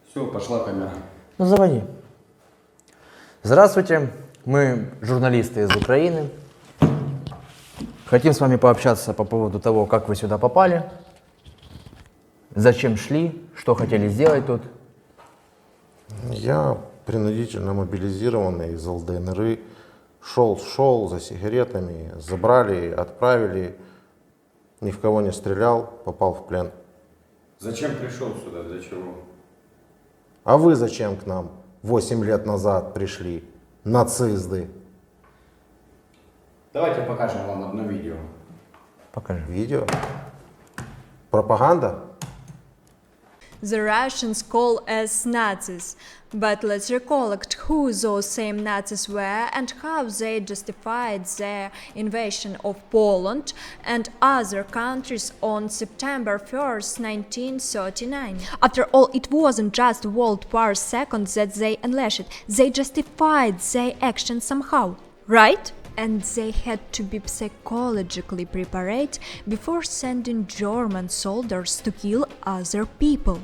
Все, пошла камера. Ну, заводи. Здравствуйте, мы журналисты из Украины. Хотим с вами пообщаться по поводу того, как вы сюда попали, зачем шли, что хотели сделать тут. Я принудительно мобилизированный из ЛДНР, шел за сигаретами, забрали, отправили, ни в кого не стрелял, попал в плен. Зачем пришел сюда, для чего? А вы зачем к нам 8 лет назад пришли, нацисты? Давайте покажем вам одно видео. Покажи. Видео? Пропаганда? The Russians call us Nazis, but let's recollect who those same Nazis were and how they justified their invasion of Poland and other countries on September 1st, 1939. After all, it wasn't just World War II that they unleashed, they justified their action somehow, right? And they had to be psychologically prepared before sending German soldiers to kill other people.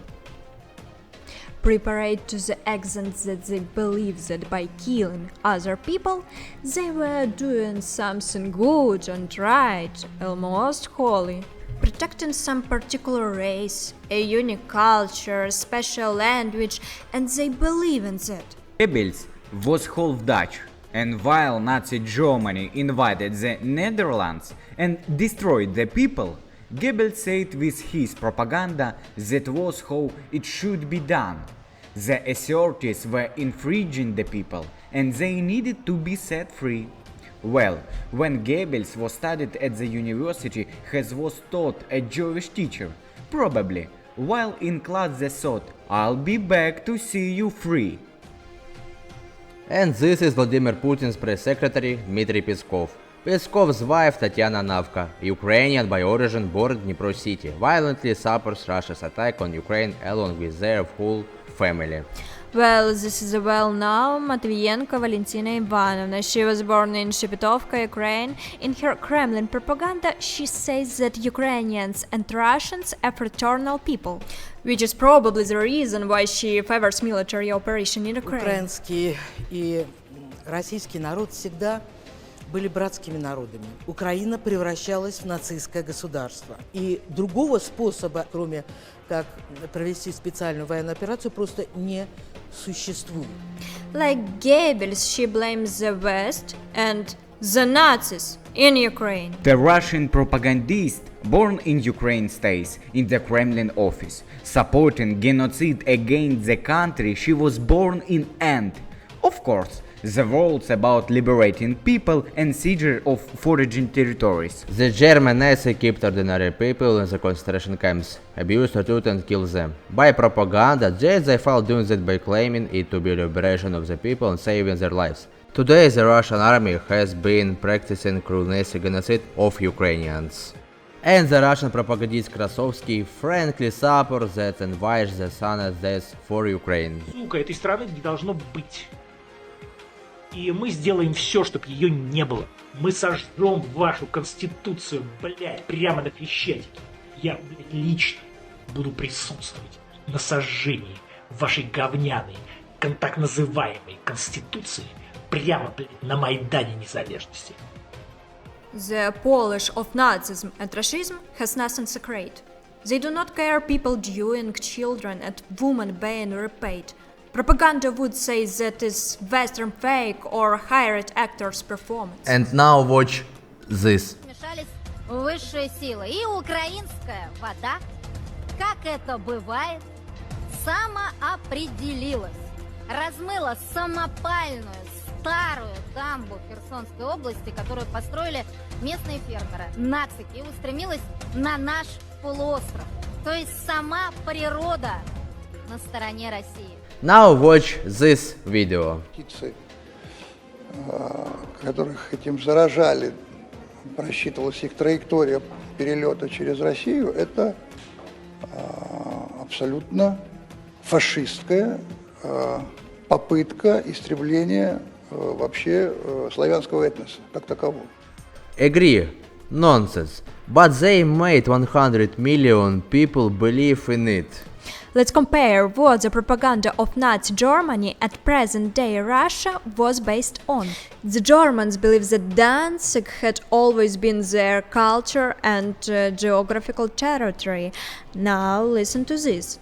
Prepared to the extent that they believed that by killing other people, they were doing something good and right, almost holy. Protecting some particular race, a unique culture, special language, and they believe in that. Goebbels was half Dutch, and while Nazi Germany invaded the Netherlands and destroyed the people, Goebbels said with his propaganda that was how it should be done. The authorities were infringing the people and they needed to be set free. Well, when Goebbels was studied at the university, he was taught a Jewish teacher, probably, while in class they thought, "I'll be back to see you free." And this is Vladimir Putin's press secretary Dmitry Peskov. Peskov's wife Tatiana Navka, Ukrainian by origin, born in Dnipro City, violently supports Russia's attack on Ukraine along with their whole family. Well, this is a well-known Matvienko Valentina Ivanovna. She was born in Shepetovka, Ukraine. In her Kremlin propaganda, she says that Ukrainians and Russians are fraternal people, which is probably the reason why she favors military operation in Ukraine. Украинский и российский народ всегда были братскими народами. Украина превращалась в нацистское государство. И другого способа, кроме как провести специальную военную операцию, просто не существует. Like Goebbels, she blames the West and the Nazis in Ukraine. The Russian propagandist born in Ukraine stays in the Kremlin office, supporting genocide against the country she was born in and, of course, the words about liberating people and seizure of foreign territories. The German Nazi kept ordinary people in the concentration camps, abused, tortured and killed them. By propaganda, they failed doing that by claiming it to be liberation of the people and saving their lives. Today the Russian army has been practicing cruel Nazi genocide of Ukrainians. And the Russian propagandist Krasovsky frankly supports that and wishes the son's death for Ukraine. Сука, этой страны не должно быть. И мы сделаем все, чтобы ее не было. Мы сожжем вашу конституцию, блядь, прямо на Крещатике. Я, блядь, лично буду присутствовать на сожжении вашей говняной, так называемой конституции прямо, блядь, на Майдане Незалежности. The polish of Nazism and Rashism has nothing sacred. They do not care people doing, children and women being repaid. Propaganda would say that is Western fake or hired actors' performance. And now watch this. Вмешались высшие силы и украинская вода, как это бывает, самоопределилась, размыла самопальную старую дамбу Херсонской области, которую построили местные фермеры, нацики, и устремилась на наш полуостров. То есть сама природа на стороне России. Now watch this video. Птицы, которых этим заражали, просчитывалась их траектория перелета через Россию, это абсолютно фашистская попытка истребления вообще славянского этноса как такового. Agree, nonsense, but they made 100 million people believe in it. Let's compare what the propaganda of Nazi Germany at present-day Russia was based on. The Germans believed that Danzig had always been their culture and geographical territory. Now listen to this.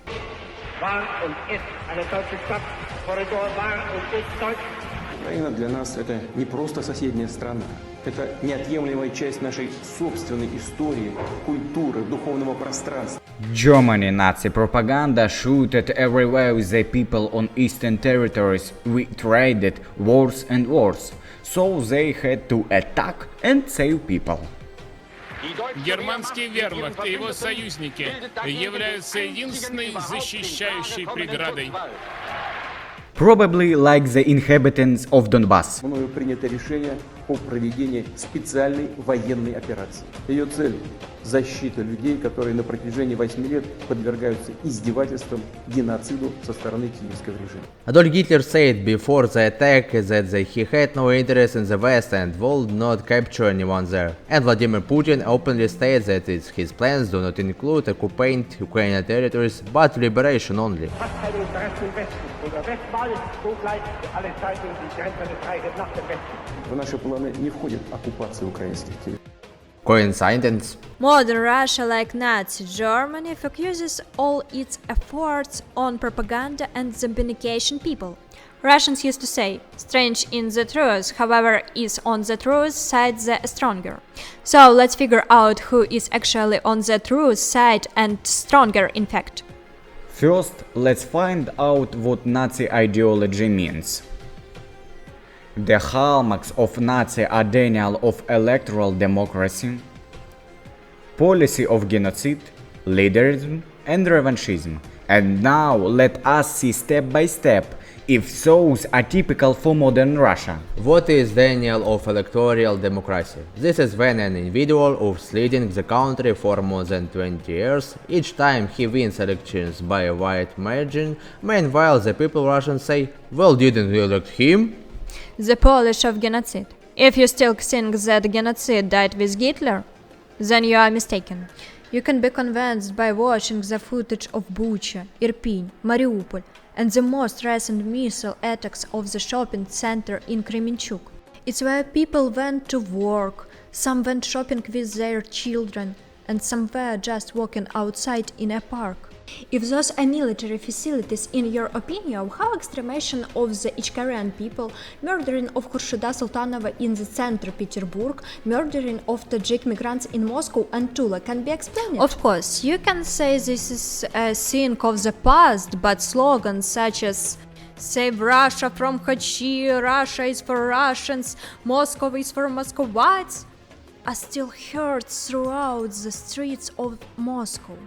Украина для нас это не просто соседняя страна, это неотъемлемая часть нашей собственной истории, культуры, духовного пространства. Germany Nazi propaganda shooted everywhere the people on eastern territories. We traded wars and wars, so they had to attack and save people. Германский вермахт и его союзники являются единственной защищающей преградой. Probably like the inhabitants of Donbass. Мною принято решение о проведении специальной военной операции. Ее цель – защита людей, которые на протяжении 8 лет подвергаются издевательствам, геноциду со стороны киевского режима. Adolf Hitler said before the attack that he had no interest in the West and would not capture anyone there. And Vladimir Putin openly states that his plans do not include occupying Ukrainian territories, but liberation only. В наши планы не входит оккупация украинских территорий. Coincidence? Modern Russia, like Nazi Germany, focuses all its efforts on propaganda and zombification people. Russians used to say, strange in the truth, however, is on the truth side the stronger. So let's figure out who is actually on the truth side and stronger in fact. First, let's find out what Nazi ideology means. The hallmarks of Nazi are denial of electoral democracy, policy of genocide, leaderism and revanchism. And now let us see step by step if those are typical for modern Russia. What is denial of electoral democracy? This is when an individual is leading the country for more than 20 years. Each time he wins elections by a wide margin. Meanwhile, the people Russians say, well, didn't we elect him? The polish of genocide. If you still think that genocide died with Hitler, then you are mistaken. You can be convinced by watching the footage of Bucha, Irpin, Mariupol, and the most recent missile attacks of the shopping center in Kremenchuk. It's where people went to work, some went shopping with their children, and some were just walking outside in a park. If those are military facilities, in your opinion, how extremation of the Ichkarian people, murdering of Khurshida Sultanova in the center Petersburg, murdering of Tajik migrants in Moscow and Tula can be explained? Of course, you can say this is a thing of the past, but slogans such as Save Russia from Hachi, Russia is for Russians, Moscow is for Muscovites are still heard throughout the streets of Moscow.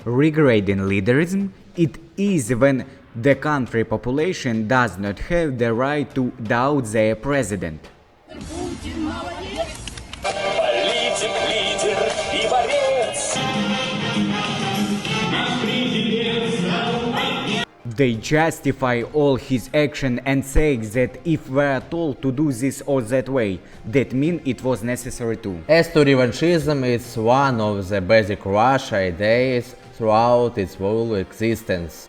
Regarding leaderism, it is when the country population does not have the right to doubt their president. They justify all his action and say that if we are told to do this or that way, that means it was necessary to. As to revanchism, it's one of the basic Russia ideas throughout its whole existence.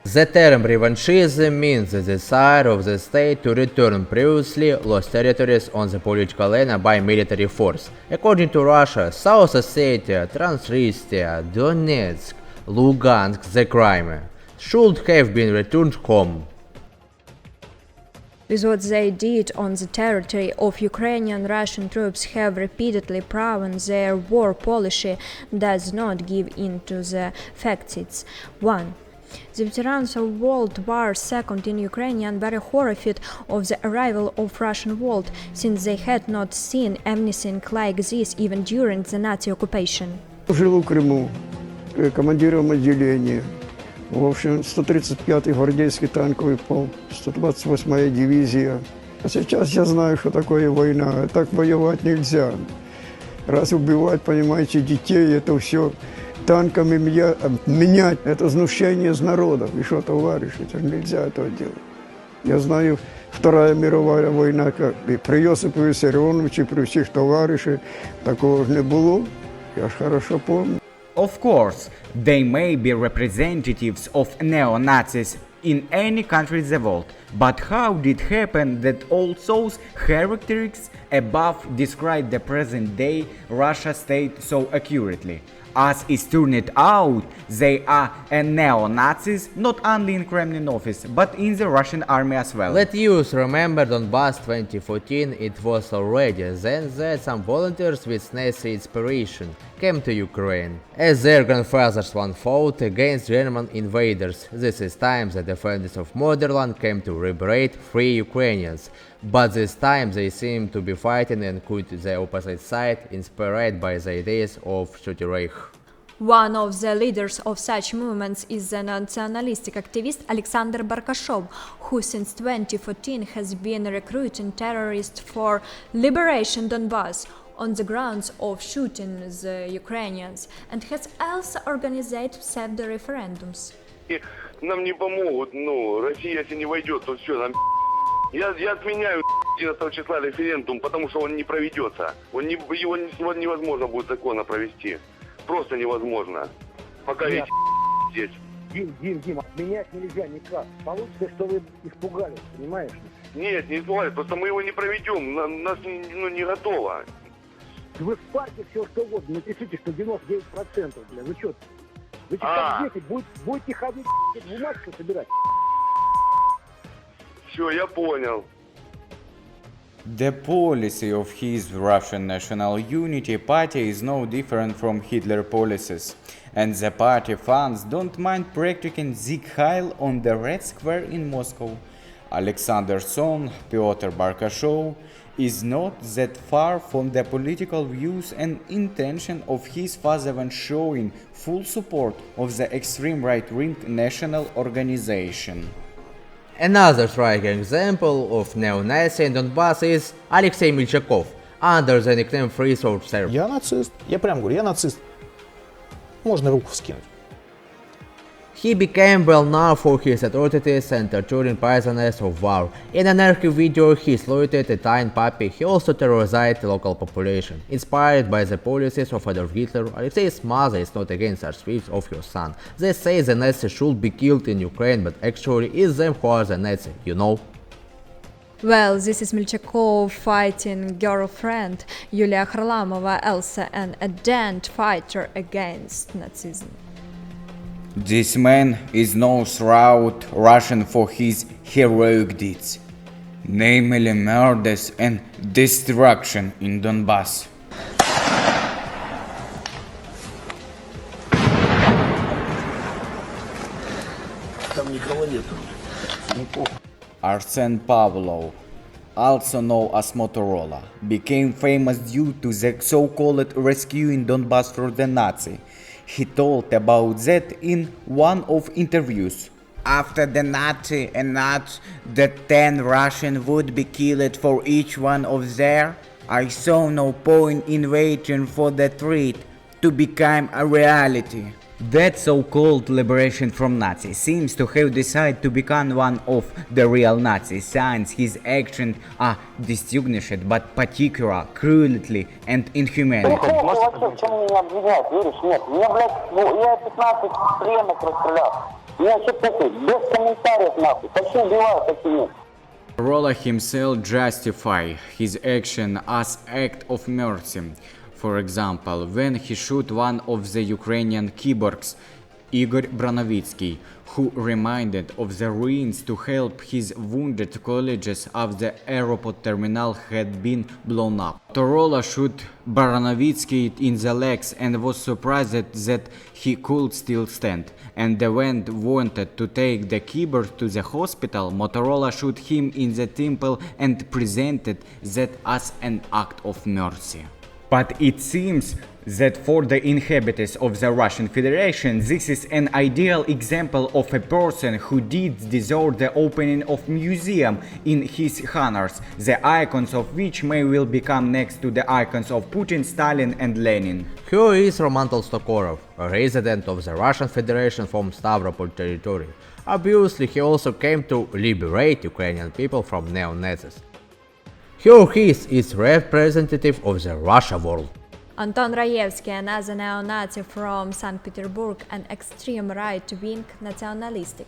The term revanchism means the desire of the state to return previously lost territories on the political arena by military force. According to Russia, South Ossetia, Transnistria, Donetsk, Lugansk, the Crimea should have been returned home. With what they did on the territory of Ukrainian, Russian troops have repeatedly proven their war policy does not give in to the facts. 1. The veterans of World War II in Ukraine are very horrified of the arrival of Russian world, since they had not seen anything like this even during the Nazi occupation. Жил в Крыму командиром отделения. В общем, 135-й гвардейский танковый полк, 128-я дивизия. А сейчас я знаю, что такое война. Так воевать нельзя. Раз убивать, понимаете, детей, это все танками менять, это знущение из народа. И что, товарищи, это нельзя этого делать. Я знаю Вторая мировая війна, і при Йосипу Вісаріоновичі, при всіх товаришах, такого ж не було. Я ж хорошо пам'ятаю. Of course, they may be representatives of neo-Nazis in any country in the world, but how did it happen that all those characteristics above describe the present-day Russia state so accurately? As is turned out, they are neo-Nazis not only in Kremlin office, but in the Russian army as well. Let us remember Donbass 2014, it was already then that some volunteers with Nazi inspiration came to Ukraine. As their grandfathers once fought against German invaders, this is time the defenders of motherland came to liberate free Ukrainians. But this time they seem to be fighting and could the opposite side, inspired by the ideas of Third Reich. One of the leaders of such movements is the nationalistic activist Alexander Barkashov, who since 2014 has been recruiting terrorists for Liberation Donbass on the grounds of shooting the Ukrainians, and has also organized pseudo-referendums. Нам не помогут, Россия, если не войдет, то все, нам Я отменяю 11 числа референдум, потому что он не проведется. Его невозможно будет законно провести. Просто невозможно. Пока эти здесь. Дим, отменять нельзя никак. Получится, что вы испугались, понимаешь? Нет, не испугались, просто мы его не проведем. Нас не готово. Вы в парке все что угодно, напишите, что 99%, бля. Вы что? Вы как дети, будете ходить, бумажку собирать. Все, я понял. The policy of his Russian National Unity Party is no different from Hitler policies, and the party fans don't mind practicing Sieg Heil on the Red Square in Moscow. Alexander's son, Pyotr Barkashov, is not that far from the political views and intention of his father when showing full support of the extreme right-wing national organization. Another striking example of neo-Nazi in Donbass is Alexey Milchakov, under the nickname Free Thought Serb. Я нацист. Я прям говорю, я нацист. Можно руку вскинуть. He became well known for his atrocities and torturing prisoners of war. In an archive video, he slaughtered a tiny puppy. He also terrorized the local population. Inspired by the policies of Adolf Hitler, Alexei's mother is not against the swift of her son. They say the Nazis should be killed in Ukraine, but actually it's them who are the Nazis, you know? Well, this is Milchakov fighting girlfriend Yulia Kharlamova, Elsa, an ardent fighter against Nazism. This man is known throughout Russia for his heroic deeds, namely murders and destruction in Donbass. Arsen Pavlov, also known as Motorola, became famous due to the so-called rescue in Donbass from the Nazi. He told about that in one of interviews. After the Nazi announced that 10 Russians would be killed for each one of them, I saw no point in waiting for the threat to become a reality. That so-called liberation from Nazis seems to have decided to become one of the real Nazis, since his actions are distinguished but particular cruelty and inhumanity. Motorola himself justified his action as act of mercy. For example, when he shot one of the Ukrainian keyboards, Igor Branovitsky, who remained of the ruins to help his wounded colleagues after the airport terminal had been blown up. Motorola shot Branovitsky in the legs and was surprised that he could still stand. And when wanted to take the keyboard to the hospital, Motorola shot him in the temple and presented that as an act of mercy. But it seems that for the inhabitants of the Russian Federation, this is an ideal example of a person who did deserve the opening of museum in his honors, the icons of which may will become next to the icons of Putin, Stalin and Lenin. Who is Roman Tolstokorov, a resident of the Russian Federation from Stavropol territory? Obviously, he also came to liberate Ukrainian people from neo-Nazis. Who is representative of the Russia world? Anton Rayevsky, another neo-Nazi from St. Petersburg, an extreme right-wing nationalistic,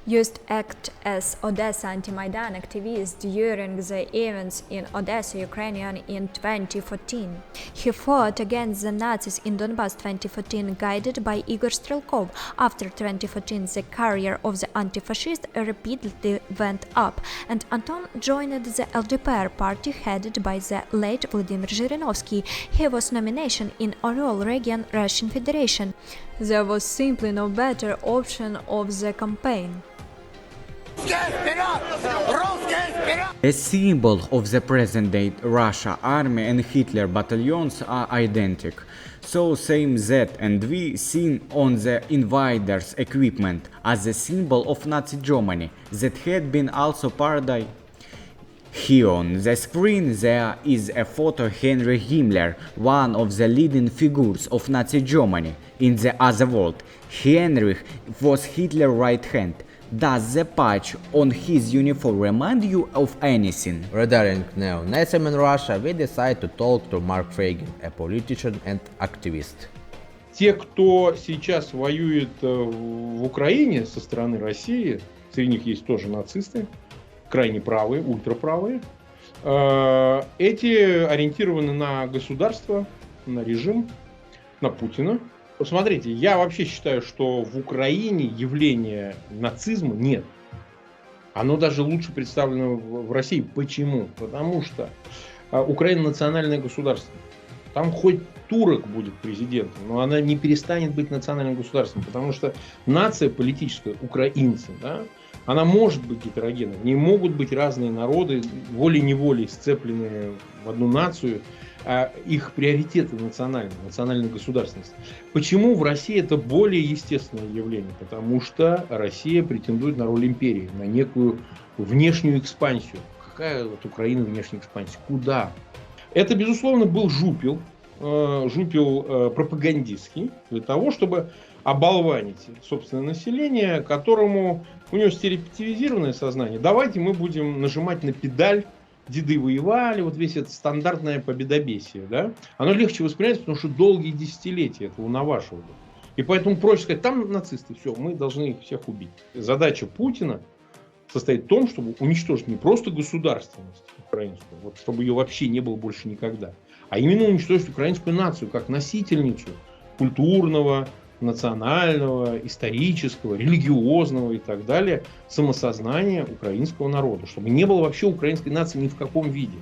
used to act as Odessa anti-Maidan activist during the events in Odessa, Ukraine in 2014. He fought against the Nazis in Donbass 2014, guided by Igor Strelkov. After 2014, the career of the anti-fascist repeatedly went up, and Anton joined the LDPR party headed by the late Volodymyr Zhirinovsky. He was nominated in Orel region, Russian Federation. There was simply no better option of the campaign. A symbol of the present-day Russia army and Hitler battalions are identical, so same Z and V seen on the invaders' equipment as a symbol of Nazi Germany that had been also parodied. Here on the screen there is a photo of Henry Himmler, one of the leading figures of Nazi Germany. In the other world, Henry was Hitler's right hand. Does the patch on his uniform remind you of anything? Regarding neo-Nazism in Russia, we decided to talk to Mark Feigin, a politician and activist. Те, кто сейчас воюет в Украине со стороны России, среди них есть тоже нацисты, крайне правые, ультраправые, эти ориентированы на государство, на режим, на Путина. Посмотрите, я вообще считаю, что в Украине явления нацизма нет. Оно даже лучше представлено в России. Почему? Потому что Украина национальное государство. Там хоть турок будет президентом, но она не перестанет быть национальным государством, потому что нация политическая, украинцы, да, она может быть гетерогенной. В ней могут быть разные народы, волей-неволей сцепленные в одну нацию, а их приоритеты национальная государственность. Почему в России это более естественное явление? Потому что Россия претендует на роль империи, на некую внешнюю экспансию. Какая вот Украина внешняя экспансия? Куда? Это, безусловно, был жупел пропагандистский, для того, чтобы оболванить собственное население, которому у него стереотипизированное сознание. Давайте мы будем нажимать на педаль, деды воевали, вот весь это стандартное победобесие, да? Оно легче воспринимается, потому что долгие десятилетия это унавашивали. И поэтому проще сказать, там нацисты, все, мы должны их всех убить. Задача Путина состоит в том, чтобы уничтожить не просто государственность украинскую, вот, чтобы ее вообще не было больше никогда, а именно уничтожить украинскую нацию как носительницу культурного, национального, исторического, религиозного и так далее самосознания украинского народа, чтобы не было вообще украинской нации ни в каком виде.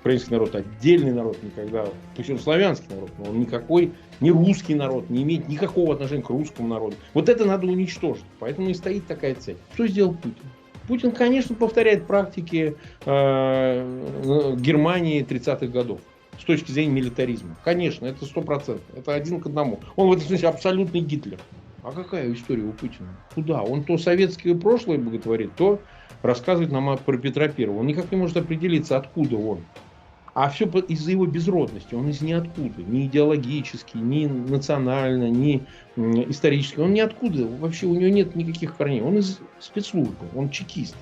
Украинский народ отдельный народ никогда, пусть он славянский народ, но он никакой, не русский народ, не имеет никакого отношения к русскому народу. Вот это надо уничтожить, поэтому и стоит такая цель. Что сделал Путин? Путин, конечно, повторяет практики Германии 30-х годов. С точки зрения милитаризма. Конечно, это 100%. Это 1 к 1. Он в этом смысле абсолютный Гитлер. А какая история у Путина? Куда? Он то советское прошлое боготворит, то рассказывает нам про Петра Первого. Он никак не может определиться, откуда он. А все из-за его безродности. Он из ниоткуда. Ни идеологически, ни национально, ни исторически. Он ниоткуда. Вообще у него нет никаких корней. Он из спецслужбы. Он чекист.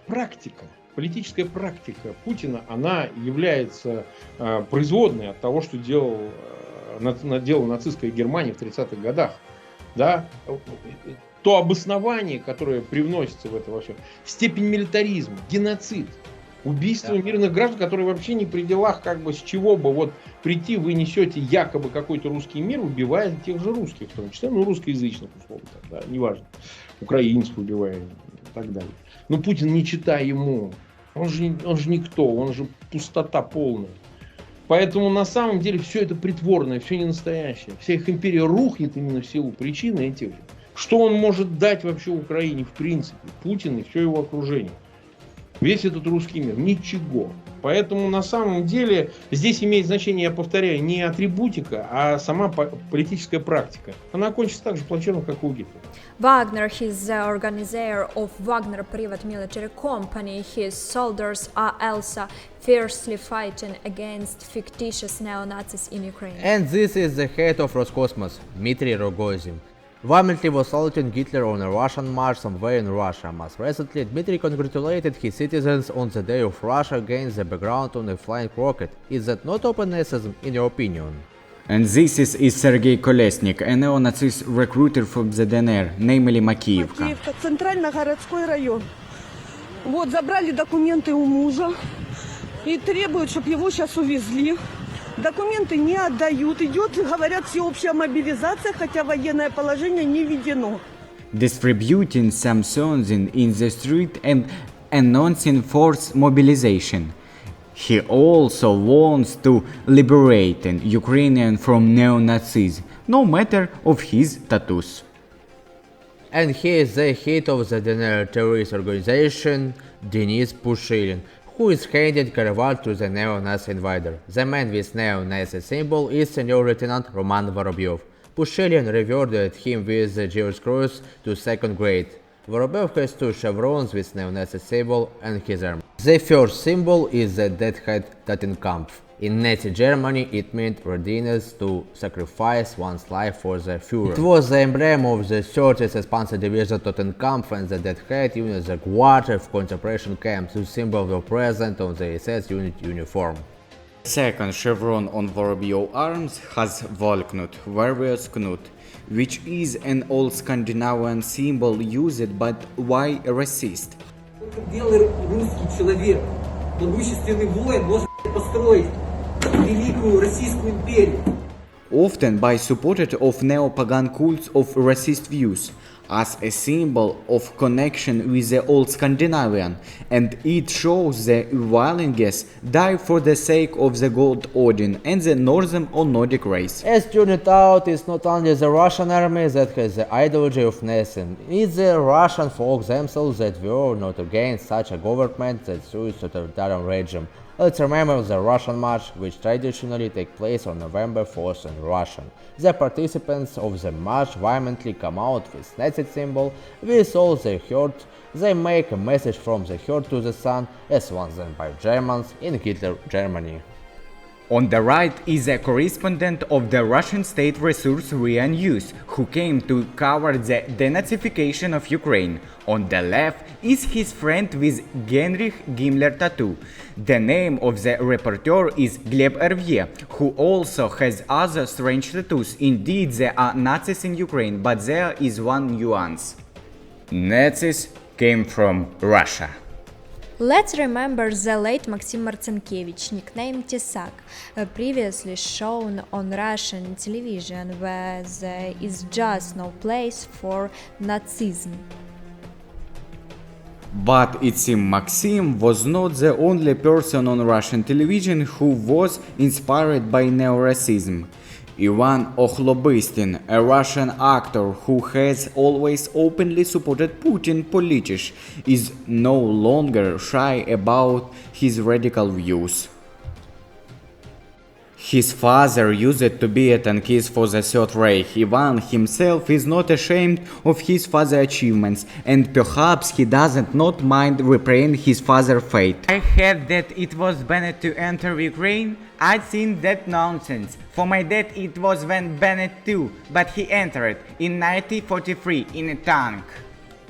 Практика. Политическая практика Путина, она является производной от того, что делала нацистская Германия в 30-х годах. Да? То обоснование, которое привносится в это во всем, степень милитаризма, геноцид, убийство мирных граждан, которые вообще не при делах, как бы с чего бы вот прийти, вы несете якобы какой-то русский мир, убивая тех же русских, в том числе, ну, русскоязычных, условно, да, неважно, украинцев убивая и так далее. Но Путин, не читай ему, он же никто, он же пустота полная. Поэтому на самом деле все это притворное, все не настоящее. Вся их империя рухнет именно в силу причины этих же. Что он может дать вообще Украине в принципе? Путин и все его окружение. Весь этот русский мир. Ничего. Поэтому на самом деле здесь имеет значение, я повторяю, не атрибутика, а сама политическая практика. Она кончится так же плачевно, как у Гитлера. Wagner, he's the organizer of Wagner private military company. His soldiers are also fiercely fighting against fictitious neo-Nazis in Ukraine. And this is the head of Roscosmos, Dmitry Rogozin. Violently was assaulting Hitler on a Russian march somewhere in Russia. Most recently, Dmitry congratulated his citizens on the Day of Russia against the background on a flying rocket. Is that not open nazism in your opinion? And this is Sergei Kolesnik, a neo-Nazist recruiter from the DNR, namely Makiyevka. Макеевка, центрально-городской район. Вот, забрали документы у мужа и требуют, чтобы его сейчас увезли. Документы не отдают. Идет, говорят, всеобщая мобилизация, хотя военное положение не введено. Distributing some songs in the street and announcing forced mobilization. He also wants to liberate Ukrainian from neo-Nazis, no matter of his tattoos. And he is the head of the DNR terrorist organization, Denis Pushilin, who is handed caravat to the neo-Nazi invader. The man with neo-Nazi symbol is Senior Lieutenant Roman Vorobyov. Pushilin rewarded him with the Jewish Cross to 2nd grade. Vorobyov has 2 chevrons with neo-Nazi symbol and his arm. The first symbol is the death-head Totenkampf. In Nazi Germany, it meant readiness to sacrifice one's life for the Führer. It was the emblem of the 30th Panzer Division Totenkampf and the death-head unit, the guard of concentration camps, whose symbols were present on the SS unit uniform. Second chevron on Vorobyov arms has Volknut, various knut, which is an old Scandinavian symbol used but why racist? Белый русский человек, могущественный воин может построить великую Российскую империю. Often by supporters of neo-pagan cults of racist views, as a symbol of connection with the old Scandinavian, and it shows the willingness die for the sake of the god Odin and the northern or Nordic race. As turned out, it's not only the Russian army that has the ideology of Nazism, it's the Russian folk themselves that were not against such a government that suits totalitarian regime. Let's remember the Russian March, which traditionally takes place on November 4th in Russia. The participants of the march vehemently come out with Nazi symbol, with all they heard. They make a message from the earth to the sun, as once done by Germans in Hitler Germany. On the right is a correspondent of the Russian state resource RIA News, who came to cover the denazification of Ukraine. On the left is his friend with Heinrich Himmler tattoo. The name of the reporter is Gleb Hervier, who also has other strange tattoos. Indeed, there are Nazis in Ukraine, but there is one nuance. Nazis came from Russia. Let's remember the late Maxim Marcinkevich, nicknamed Tesak, previously shown on Russian television, where there is just no place for Nazism. But it seems Maxim was not the only person on Russian television who was inspired by neo-racism. Ivan Okhlobystin, a Russian actor who has always openly supported Putin politically, is no longer shy about his radical views. His father used to be a tankist for the Third Reich. Ivan himself is not ashamed of his father's achievements, and perhaps he doesn't not mind repaying his father's fate. I heard that it was banned to enter Ukraine. I think that nonsense. For my dad it was when banned too, but he entered in 1943 in a tank.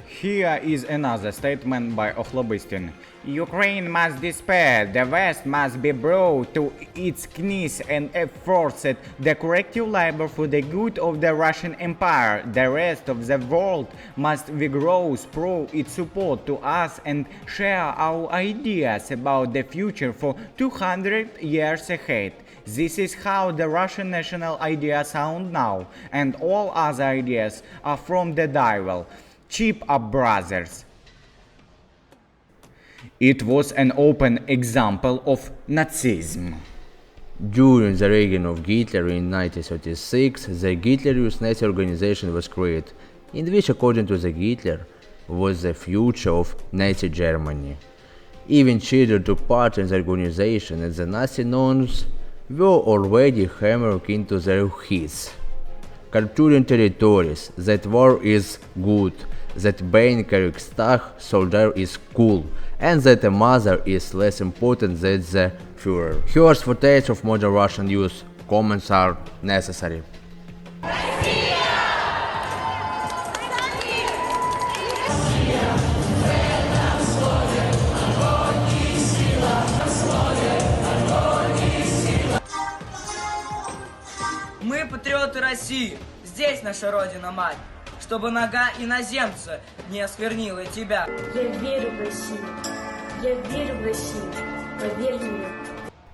Here is another statement by Okhlobystin. Ukraine must despair, the West must be brought to its knees and forced the corrective labor for the good of the Russian Empire. The rest of the world must vigorously prove its support to us and share our ideas about the future for 200 years ahead. This is how the Russian national ideas sound now, and all other ideas are from the devil. Cheap up brothers. It was an open example of Nazism. During the reign of Hitler in 1936, the Hitler Youth Nazi organization was created, in which, according to the Hitler, was the future of Nazi Germany. Even children took part in the organization, and the Nazi nuns were already hammering into their heads. Capturing territories, that war is good, that being a Reichstag soldier is cool, and that a mother is less important than the Führer. Here's footage of modern Russian youth. Comments are necessary. Мы патриоты России, здесь наша Родина-Мать, чтобы нога иноземца не осквернила тебя. Я верю в Россию, я верю в Россию, поверь мне.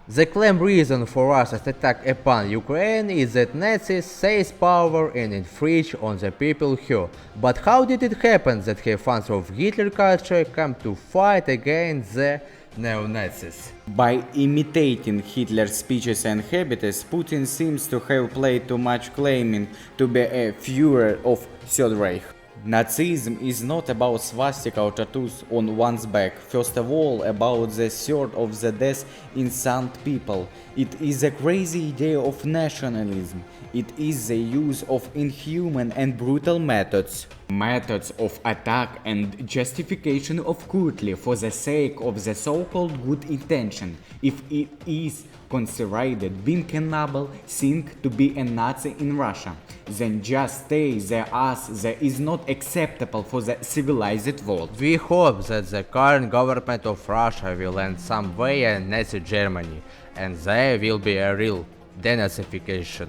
The claimed reason for Russia's attack upon Ukraine is that Nazis seized power and infringed on the people here. But how did it happen that fans of Hitler culture come to fight against the neo-Nazis? By imitating Hitler's speeches and habits, Putin seems to have played too much, claiming to be a Führer of Third Reich. Nazism is not about swastika or tattoos on one's back, first of all about the third of the death innocent people. It is a crazy idea of nationalism. It is the use of inhuman and brutal methods. Methods of attack and justification of cruelty for the sake of the so-called good intention. If it is considered being a noble thing to be a Nazi in Russia, then just stay there as there is not acceptable for the civilized world. We hope that the current government of Russia will end some way in Nazi Germany, and there will be a real denazification.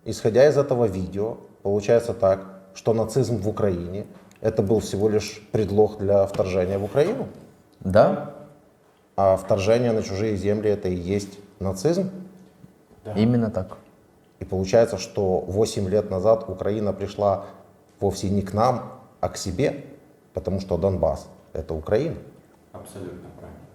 Исходя из этого видео, получается так, что нацизм в Украине это был всего лишь предлог для вторжения в Украину? Да. А вторжение на чужие земли это и есть нацизм? Да. Именно так. И получается, что 8 лет назад Украина пришла вовсе не к нам, а к себе, потому что Донбасс это Украина. Абсолютно правильно.